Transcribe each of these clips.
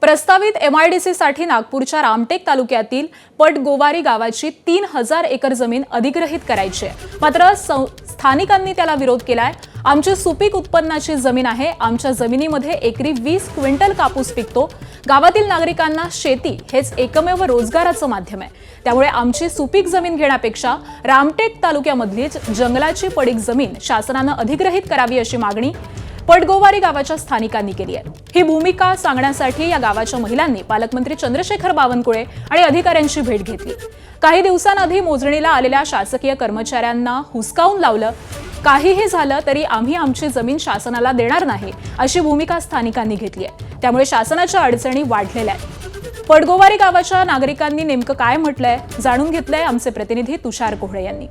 प्रस्तावित MIDC साठी नागपूरच्या रामटेक तालुक्यातील पटगोवारी गावाची 3000 एकर जमीन अधिग्रहित करायची आहे। मात्र स्थानिकांनी त्याला विरोध केलाय। आमची सुपीक उत्पन्नाची जमीन आहे, आमच्या जमिनीमध्ये एकरी 20 क्विंटल कापूस पिकतो। गावातील नागरिकांना शेती हेच एकमेव रोजगाराचं माध्यम आहे, त्यामुळे आमची सुपीक जमीन घेण्यापेक्षा रामटेक तालुक्यामधलीच जंगलाची पडीक जमीन शासनाने अधिग्रहित करावी अशी मागणी पटगोवारी गावाच्या स्थानिकांनी केली आहे। ही भूमिका सांगण्यासाठी या गावाच्या महिलांनी पालकमंत्री चंद्रशेखर बावनकुळे आणि अधिकाऱ्यांची भेट घेतली। काही दिवसांआधी मोजणीला आलेल्या शासकीय कर्मचाऱ्यांना हुसकावून लावलं। काहीही झालं तरी आम्ही आमची जमीन शासनाला देणार नाही अशी भूमिका स्थानिकांनी घेतली आहे, त्यामुळे शासनाच्या अडचणी वाढलेल्या आहेत। पटगोवारी गावाच्या नागरिकांनी नेमकं काय म्हटलंय जाणून घेतलंय आमचे प्रतिनिधी तुषार कोहळे यांनी।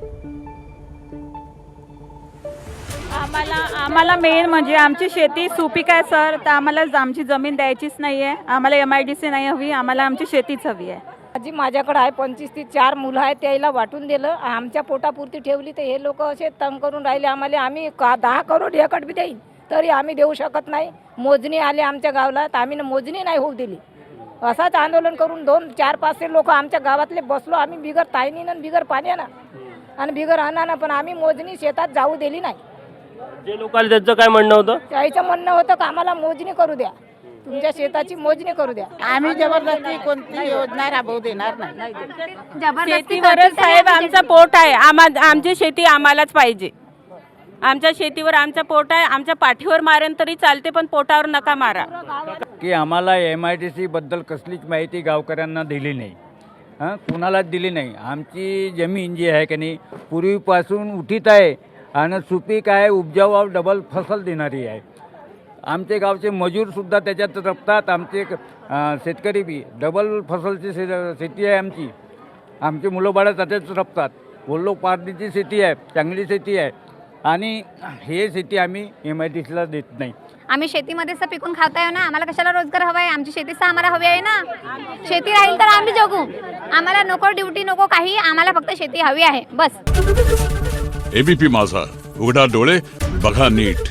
आम्हाला मेन म्हणजे आमची शेती सुपीक आहे सर, तर आम्हाला आमची जमीन द्यायचीच नाहीये। आम्हाला MIDC नाही हवी, आम्हाला आमची शेतीच हवी आहे। आजी माझ्याकडे आहे 25 ते 4 मुलं आहेत, त्याला वाटून दिलं। आमच्या पोटापुरती ठेवली तर हे लोक असे तंग करून राहिले आम्हाला। आम्ही 10 करोड एकट बी देईन तरी आम्ही देऊ शकत नाही। मोजणी आली आमच्या गावाला तर आम्ही मोजणी नाही होऊ दिली। असाच आंदोलन करून 2, 4, 5 लोक आमच्या गावातले बसलो आम्ही बिगर ताईनीनं बिगर पाण्यानं आणि बिगर अन्नानं, पण आम्ही मोजणी शेतात जाऊ दिली नाही। जे लोकांना त्याचं काय म्हणणं होतं? त्याचं म्हणणं होतं की आम्हाला मोजणी करू द्या, तुमच्या शेताची मोजणी करू द्या। आम्ही जबरदस्ती कोणती योजना राबवू देणार नाही। शेतीवरच साहेब आमचं पोट आहे, आमची शेती आम्हालाच पाहिजे। आमच्या शेतीवर आमचं पोट आहे, आमच्या पाठीवर मारेन तरी चालते पण पोटावर नका मारा। की आम्हाला MIDC बद्दल कसलीच माहिती गावकऱ्यांना दिली नाही, कुणालाच दिली नाही। आमची जमीन जी आहे की नाही पूर्वीपासून उठीत आहे आणि सुपीक आहे, उपजाऊ डबल फसल देणारी आहे। आमचे गावचे मजूरसुद्धा त्याच्यात रपतात, आमचे शेतकरी बी डबल फसलची शेती आहे आमची। आमचे मुलं बाळं त्याच्यात रपतात। वल्लोपार्टीची शेती आहे, चांगली शेती आहे आणि हे शेती आम्ही MIDCला देत नाही। आम्ही शेतीमध्ये असं पिकून खाता ना, आम्हाला कशाला रोजगार हवा आहे? आमची शेतीच आम्हाला हवी आहे ना। शेती राहील तर आम्ही जगू, आम्हाला नको ड्युटी नको काही, आम्हाला फक्त शेती हवी आहे बस। ABP माझा, उघडा डोळे बघा नीट।